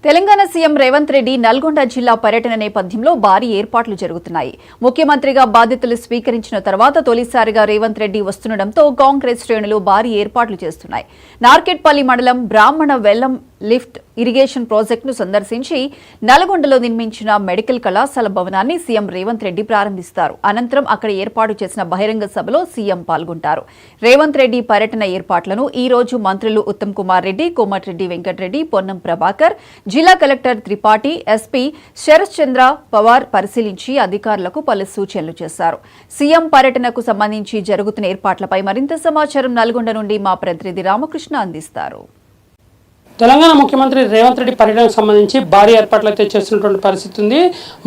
Telangana CM Revanth Reddy Nalgonda జిల్లా పర్యటన నేపథ్యంలో భారీ ఏర్పాట్లు జరుగుతున్నాయి. ముఖ్యమంత్రిగా బాధ్యతలు స్వీకరించిన తర్వాత తొలిసారిగా రేవంత్ రెడ్డి వస్తుండటంతో కాంగ్రెస్ శ్రేణులు భారీ ఏర్పాట్లు చేస్తున్నాయి. నార్కెట్పల్లి మండలం బ్రాహ్మణ వెల్లం లిఫ్ట్ ఇరిగేషన్ ప్రాజెక్టును సందర్శించి నల్గొండలో నిర్మించిన మెడికల్ కళాశాల భవనాన్ని సీఎం రేవంత్ రెడ్డి ప్రారంభిస్తారు. అనంతరం అక్కడ ఏర్పాటు చేసిన బహిరంగ సభలో సీఎం పాల్గొంటారు. రేవంత్ రెడ్డి పర్యటన ఏర్పాట్లను ఈ రోజు మంత్రులు ఉత్తమ్ కుమార్ రెడ్డి, కోమటిరెడ్డి వెంకటరెడ్డి, పొన్నం ప్రభాకర్, జిల్లా కలెక్టర్ త్రిపాఠి, ఎస్పీ శరత్ చంద్ర పవార్ పరిశీలించి అధికారులకు పలు సూచనలు చేశారు. సీఎం పర్యటనకు సంబంధించి జరుగుతున్న ఏర్పాట్లపై మరింత సమాచారం నల్గొండ నుండి మా ప్రతినిధి రామకృష్ణ అందిస్తారు. తెలంగాణ ముఖ్యమంత్రి రేవంత్ రెడ్డి పర్యటనకు సంబంధించి భారీ ఏర్పాట్లు అయితే చేస్తున్నటువంటి పరిస్థితి ఉంది.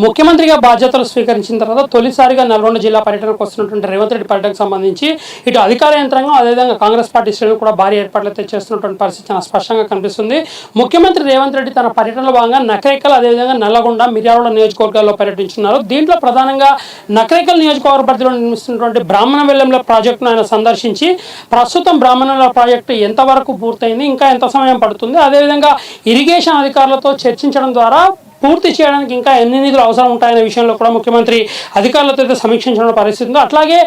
ముఖ్యమంత్రిగా బాధ్యతలు స్వీకరించిన తర్వాత తొలిసారిగా నల్గొండ జిల్లా పర్యటనకు వస్తున్నటువంటి రేవంత్ రెడ్డి పర్యటనకు సంబంధించి ఇటు అధికార యంత్రాంగం అదేవిధంగా కాంగ్రెస్ పార్టీ శ్రేణులు కూడా భారీ ఏర్పాట్లు అయితే చేస్తున్నటువంటి పరిస్థితి చాలా స్పష్టంగా కనిపిస్తుంది. ముఖ్యమంత్రి రేవంత్ రెడ్డి తన పర్యటనలో భాగంగా నకరేకల్ అదేవిధంగా నల్లగొండ, మిర్యాలగూడ నియోజకవర్గాల్లో పర్యటించున్నారు. దీంట్లో ప్రధానంగా నకరేకల్ నియోజకవర్గ పరిధిలో నిర్మిస్తున్నటువంటి బ్రాహ్మణ వెల్లంల ప్రాజెక్టును ఆయన సందర్శించి ప్రస్తుతం బ్రాహ్మణుల ప్రాజెక్టు ఎంతవరకు పూర్తయింది, ఇంకా ఎంత సమయం పడుతుంది, అదేవిధంగా ఇరిగేషన్ అధికారులతో చర్చించడం ద్వారా పూర్తి చేయడానికి ఇంకా ఎన్ని నిధులు అవసరం ఉంటాయనే విషయంలో కూడా ముఖ్యమంత్రి అధికారులతో అయితే సమీక్షించిన పరిస్థితి ఉంది. అట్లాగే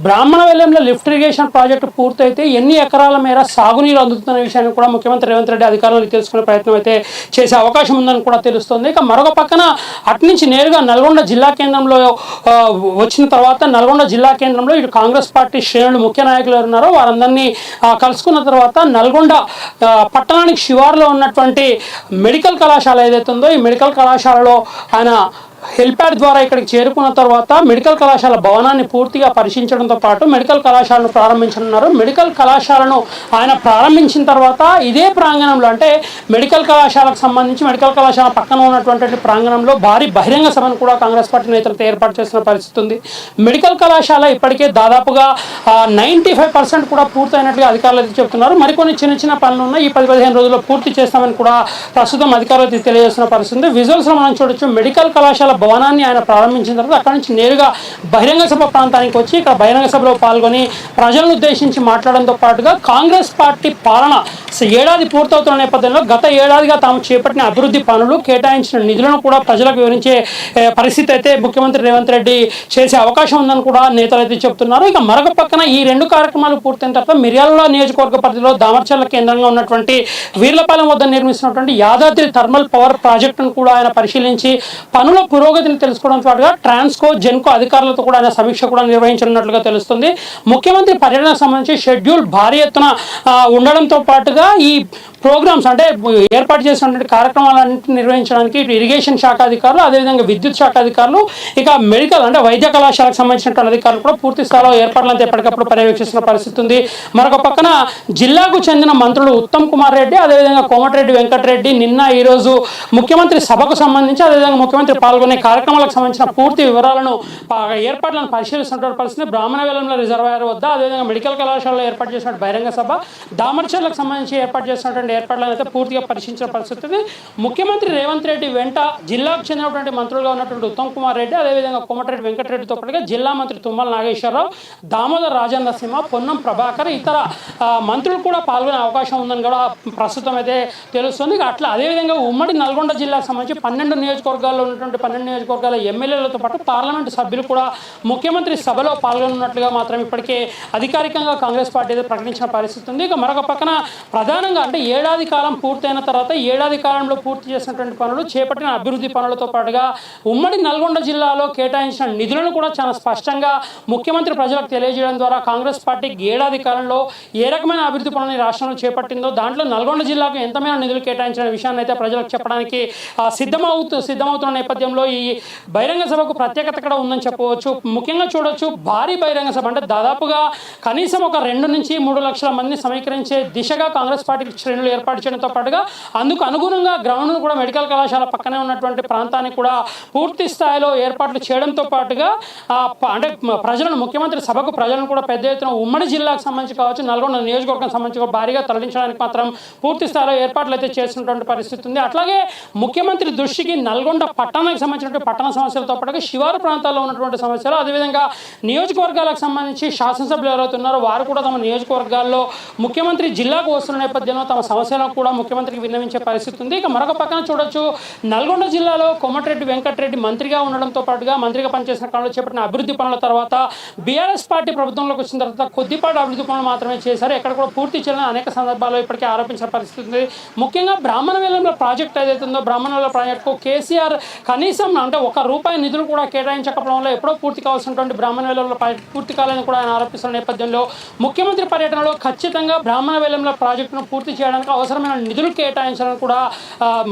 బ్రాహ్మణ వెల్లంలో లిఫ్ట్ ఇరిగేషన్ ప్రాజెక్టు పూర్తయితే ఎన్ని ఎకరాల మేర సాగునీరు అందుతున్న విషయాన్ని కూడా ముఖ్యమంత్రి రేవంత్ రెడ్డి అధికారులను తెలుసుకునే ప్రయత్నం అయితే చేసే అవకాశం ఉందని కూడా తెలుస్తుంది. ఇక మరొక పక్కన అట్నుంచి నేరుగా నల్గొండ జిల్లా కేంద్రంలో వచ్చిన తర్వాత నల్గొండ జిల్లా కేంద్రంలో ఇటు కాంగ్రెస్ పార్టీ శ్రేణులు ముఖ్య నాయకులు ఉన్నారో వారందరినీ కలుసుకున్న తర్వాత నల్గొండ పట్టణానికి శివారులో ఉన్నటువంటి మెడికల్ కళాశాల ఏదైతే ఉందో ఈ మెడికల్ కళాశాలలో ఆయన హెల్ప్యాడ్ ద్వారా ఇక్కడికి చేరుకున్న తర్వాత మెడికల్ కళాశాల భవనాన్ని పూర్తిగా పరిశీలించడంతో పాటు మెడికల్ కళాశాలను ప్రారంభించనున్నారు. మెడికల్ కళాశాలను ఆయన ప్రారంభించిన తర్వాత ఇదే ప్రాంగణంలో అంటే మెడికల్ కళాశాలకు సంబంధించి మెడికల్ కళాశాల పక్కన ఉన్నటువంటి ప్రాంగణంలో భారీ బహిరంగ సభను కూడా కాంగ్రెస్ పార్టీ నేతలతో ఏర్పాటు చేసిన పరిస్థితి ఉంది. మెడికల్ కళాశాల ఇప్పటికే దాదాపుగా 95% కూడా పూర్తయినట్లుగా అధికారులు చెబుతున్నారు. మరికొన్ని చిన్న చిన్న పనులు ఉన్నాయి, ఈ 10-15 రోజుల్లో పూర్తి చేస్తామని కూడా ప్రస్తుతం అధికారులు తెలియజేస్తున్న పరిస్థితి ఉంది. విజువల్స్లో మనం చూడొచ్చు, మెడికల్ కళాశాల భవనాన్ని ఆయన ప్రారంభించిన తర్వాత అక్కడి నుంచి నేరుగా బహిరంగ సభ ప్రాంతానికి వచ్చి ఇక్కడ బహిరంగ సభలో పాల్గొని ప్రజలను ఉద్దేశించి మాట్లాడడంతో పాటుగా కాంగ్రెస్ పార్టీ పాలన ఏడాది పూర్తవుతున్న నేపథ్యంలో గత ఏడాదిగా తాము చేపట్టిన అభివృద్ధి పనులు, కేటాయించిన నిధులను కూడా ప్రజలకు వివరించే పరిస్థితి అయితే ముఖ్యమంత్రి రేవంత్ రెడ్డి చేసే అవకాశం ఉందని కూడా నేతలు అయితే చెబుతున్నారు. ఇక మరొక పక్కన ఈ రెండు కార్యక్రమాలు పూర్తయిన తర్వాత మిర్యాలగూడ నియోజకవర్గ పరిధిలో దామర్చర్ల కేంద్రంగా ఉన్నటువంటి వీర్లపాలెం వద్ద నిర్మిస్తున్నటువంటి యాదాద్రి థర్మల్ పవర్ ప్రాజెక్టును కూడా ఆయన పరిశీలించి పనుల పురోగతిని తెలుసుకోవడం పాటుగా ట్రాన్స్కో, జెన్కో అధికారులతో కూడా ఆయన సమీక్ష కూడా నిర్వహించనున్నట్లుగా తెలుస్తుంది. ముఖ్యమంత్రి పర్యటనకు సంబంధించి షెడ్యూల్ భారీ ఎత్తున ఉండడంతో పాటుగా ఈ ప్రోగ్రామ్స్ అంటే ఏర్పాటు చేసినటువంటి కార్యక్రమాలన్నింటినీ నిర్వహించడానికి ఇరిగేషన్ శాఖ అధికారులు అదేవిధంగా విద్యుత్ శాఖ అధికారులు ఇక మెడికల్ అంటే వైద్య కళాశాలకు సంబంధించినటువంటి అధికారులు కూడా పూర్తి స్థాయిలో ఏర్పాట్లంతా ఎప్పటికప్పుడు పర్యవేక్షిస్తున్న పరిస్థితి ఉంది. మరొక పక్కన జిల్లాకు చెందిన మంత్రులు ఉత్తమ్ కుమార్ రెడ్డి అదేవిధంగా కోమటిరెడ్డి వెంకటరెడ్డి నిన్న ఈరోజు ముఖ్యమంత్రి సభకు సంబంధించి అదేవిధంగా ముఖ్యమంత్రి పాల్గొనే కార్యక్రమాలకు సంబంధించిన పూర్తి వివరాలను ఏర్పాట్లను పరిశీలిస్తున్న పరిస్థితి. బ్రాహ్మణ వెల్లంల రిజర్వాయర్ వద్ద అదేవిధంగా మెడికల్ కళాశాలలో ఏర్పాటు చేసిన బహిరంగ సభ, దామర్చర్లకు సంబంధించి ఏర్పాటు చేసినటువంటి ఏర్పాట్లను అయితే పూర్తిగా పరిశీలించిన పరిస్థితి. ముఖ్యమంత్రి రేవంత్ రెడ్డి వెంట జిల్లాకు చెందినటువంటి మంత్రులుగా ఉన్నటువంటి ఉత్తమ్ కుమార్ రెడ్డి అదేవిధంగా కోమటిరెడ్డి వెంకటరెడ్డితో పాటుగా జిల్లా మంత్రి తుమ్మల నాగేశ్వరరావు, దామోదర్ రాజనరసింహ, పొన్నం ప్రభాకర్ ఇతర మంత్రులు కూడా పాల్గొనే అవకాశం ఉందని కూడా ప్రస్తుతం అయితే తెలుస్తుంది. అట్లా అదేవిధంగా ఉమ్మడి నల్గొండ జిల్లాకు సంబంధించి 12 నియోజకవర్గాల్లో ఉన్నటువంటి 12 నియోజకవర్గాల ఎమ్మెల్యేలతో పాటు పార్లమెంటు సభ్యులు కూడా ముఖ్యమంత్రి సభలో పాల్గొన్నట్లుగా మాత్రం ఇప్పటికే అధికారికంగా కాంగ్రెస్ పార్టీ అయితే ప్రకటించిన పరిస్థితి ఉంది. ఇక మరొక పక్కన ప్రధానంగా అంటే ఏడాది కాలం పూర్తయిన తర్వాత ఏడాది కాలంలో పూర్తి చేసినటువంటి పనులు, చేపట్టిన అభివృద్ధి పనులతో పాటుగా ఉమ్మడి నల్గొండ జిల్లాలో కేటాయించిన నిధులను కూడా చాలా స్పష్టంగా ముఖ్యమంత్రి ప్రజలకు తెలియజేయడం ద్వారా కాంగ్రెస్ పార్టీకి ఏడాది కాలంలో ఏ రకమైన అభివృద్ధి పనులను రాష్ట్రంలో చేపట్టిందో దాంట్లో నల్గొండ జిల్లాకు ఎంతమైన నిధులు కేటాయించిన విషయాన్ని అయితే ప్రజలకు చెప్పడానికి సిద్ధమవుతున్న నేపథ్యంలో ఈ బహిరంగ సభకు ప్రత్యేకత కూడా ఉందని చెప్పవచ్చు. ముఖ్యంగా చూడొచ్చు, భారీ బహిరంగ సభ అంటే దాదాపుగా కనీసం ఒక 2 నుంచి 3 లక్షల మందిని సమీకరించే దిశగా కాంగ్రెస్ పార్టీ శ్రేణులు ఏర్పాటు చేయడంతో పాటుగా అందుకు అనుగుణంగా గ్రౌండ్ను కూడా మెడికల్ కళాశాల పక్కనే ఉన్నటువంటి ప్రాంతాన్ని కూడా పూర్తి స్థాయిలో ఏర్పాట్లు చేయడంతో పాటుగా అంటే ప్రజలను ముఖ్యమంత్రి సభకు ప్రజలను కూడా పెద్ద ఎత్తున ఉమ్మడి జిల్లాకు సంబంధించి కావచ్చు, నల్గొండ నియోజకవర్గం సంబంధించి భారీగా తరలించడానికి మాత్రం పూర్తి స్థాయిలో ఏర్పాట్లు అయితే చేస్తున్నటువంటి పరిస్థితి ఉంది. అట్లాగే ముఖ్యమంత్రి దృష్టికి నల్గొండ పట్టణానికి సంబంధించినటువంటి పట్టణ సమస్యలతో పాటుగా శివారు ప్రాంతాల్లో ఉన్నటువంటి సమస్యలు అదేవిధంగా నియోజకవర్గాలకు సంబంధించి శాసనసభ్యులు ఎవరైతే ఉన్నారో వారు కూడా తమ నియోజకవర్గాల్లో ముఖ్యమంత్రి జిల్లాకు వస్తున్న నేపథ్యంలో తమ సమస్యలను కూడా ముఖ్యమంత్రికి విన్నవించే పరిస్థితి ఉంది. ఇక మరొక పక్కన చూడొచ్చు, నల్గొండ జిల్లాలో కోమటిరెడ్డి వెంకటరెడ్డి మంత్రిగా ఉండడంతో పాటుగా మంత్రిగా పనిచేసిన కాలంలో చేపట్టిన అభివృద్ధి పనుల తర్వాత బీఆర్ఎస్ పార్టీ ప్రభుత్వంలోకి వచ్చిన తర్వాత కొద్దిపాటి అభివృద్ధి పనులు మాత్రమే చేశారు, ఎక్కడ కూడా పూర్తి చేయాలని అనేక సందర్భాల్లో ఇప్పటికే ఆరోపించిన పరిస్థితి ఉంది. ముఖ్యంగా బ్రాహ్మణ వేలంలో ప్రాజెక్ట్ ఏదైతే ఉందో, బ్రాహ్మణ వేలం ప్రాజెక్టుకు కేసీఆర్ కనీసం అంటే ₹1 నిధులు కూడా కేటాయించకపోవడంలో ఎప్పుడో పూర్తి కావాల్సినటువంటి బ్రాహ్మణ వేలంలో పూర్తి కావాలని కూడా ఆయన ఆరోపిస్తున్న నేపథ్యంలో ముఖ్యమంత్రి పర్యటనలో ఖచ్చితంగా బ్రాహ్మణ వేలంలో ప్రాజెక్టును పూర్తి చేయడానికి అవసరమైన నిధులు కేటాయించాలని కూడా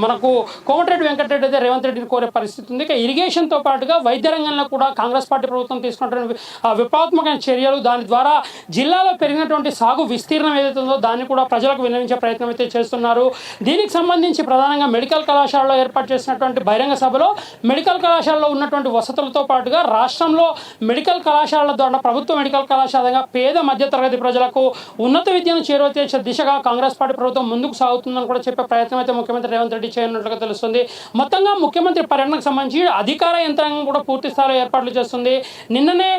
మనకు కోమటిరెడ్డి వెంకటరెడ్డి అయితే రేవంత్ రెడ్డిని కోరే పరిస్థితి ఉంది. ఇక ఇరిగేషన్తో పాటుగా వైద్య రంగంలో కూడా కాంగ్రెస్ పార్టీ ప్రభుత్వం తీసుకున్నటువంటి విప్లవాత్మకమైన చర్యలు, దాని ద్వారా జిల్లాలో పెరిగినటువంటి సాగు విస్తీర్ణం ఏదైతే ఉందో దాన్ని కూడా ప్రజలకు విన్నవించే ప్రయత్నం అయితే చేస్తున్నారు. దీనికి సంబంధించి ప్రధానంగా మెడికల్ కళాశాలలో ఏర్పాటు చేసినటువంటి బహిరంగ సభలో మెడికల్ కళాశాలలో ఉన్నటువంటి వసతులతో పాటుగా రాష్ట్రంలో మెడికల్ కళాశాలల ద్వారా ప్రభుత్వ మెడికల్ కళాశాలగా పేద మధ్యతరగతి ప్రజలకు ఉన్నత విద్యను చేరువచేసే దిశగా కాంగ్రెస్ పార్టీ ప్రభుత్వం ముందుకు సాగుతుందని కూడా చెప్పే ప్రయత్నం అయితే ముఖ్యమంత్రి రేవంత్ రెడ్డి చేయనున్నట్లుగా తెలుస్తుంది. మొత్తంగా ముఖ్యమంత్రి పర్యటనకు సంబంధించి అధికార యంత్రాంగం కూడా పూర్తి స్థాయిలో ఏర్పాట్లు చేస్తుంది. నిన్ననే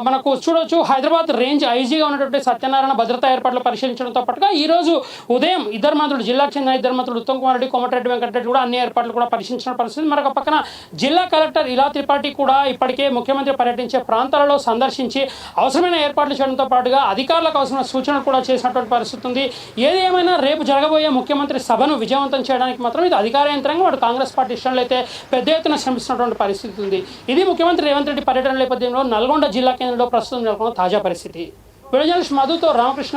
మనకు చూడొచ్చు, హైదరాబాద్ రేంజ్ ఐజీగా ఉన్నటువంటి సత్యనారాయణ భద్రతా ఏర్పాట్లు పరిశీలించడంతో పాటుగా ఈరోజు ఉదయం ఇద్దరు మంత్రులు, జిల్లాకు చెందిన ఇద్దరు మంత్రులు ఉత్తమ్ కుమార్ రెడ్డి, కోమటిరెడ్డి వెంకటరెడ్డి కూడా అన్ని ఏర్పాట్లు కూడా పరిశీలించిన పరిస్థితి. మరొక పక్కన జిల్లా కలెక్టర్ ఇలా త్రిపాఠి కూడా ఇప్పటికే ముఖ్యమంత్రి పర్యటించే ప్రాంతాలలో సందర్శించి అవసరమైన ఏర్పాట్లు చేయడంతో పాటుగా అధికారులకు అవసరమైన సూచనలు కూడా చేసినటువంటి పరిస్థితి ఉంది. ఏది ఏమైనా రేపు జరగబోయే ముఖ్యమంత్రి సభను విజయవంతం చేయడానికి మాత్రం ఇది అధికార యంత్రాంగం వాడు కాంగ్రెస్ పార్టీ ఇష్టంలో అయితే పెద్ద ఎత్తున శ్రమిస్తున్నటువంటి పరిస్థితి ఉంది. ఇది ముఖ్యమంత్రి రేవంత్ రెడ్డి పర్యటన నేపథ్యంలో నల్గొండ జిల్లా కేంద్రంలో ప్రస్తుతం నెలకొన్న తాజా పరిస్థితి. వీడియో జర్నలిస్ట్ మధుతో రామకృష్ణ.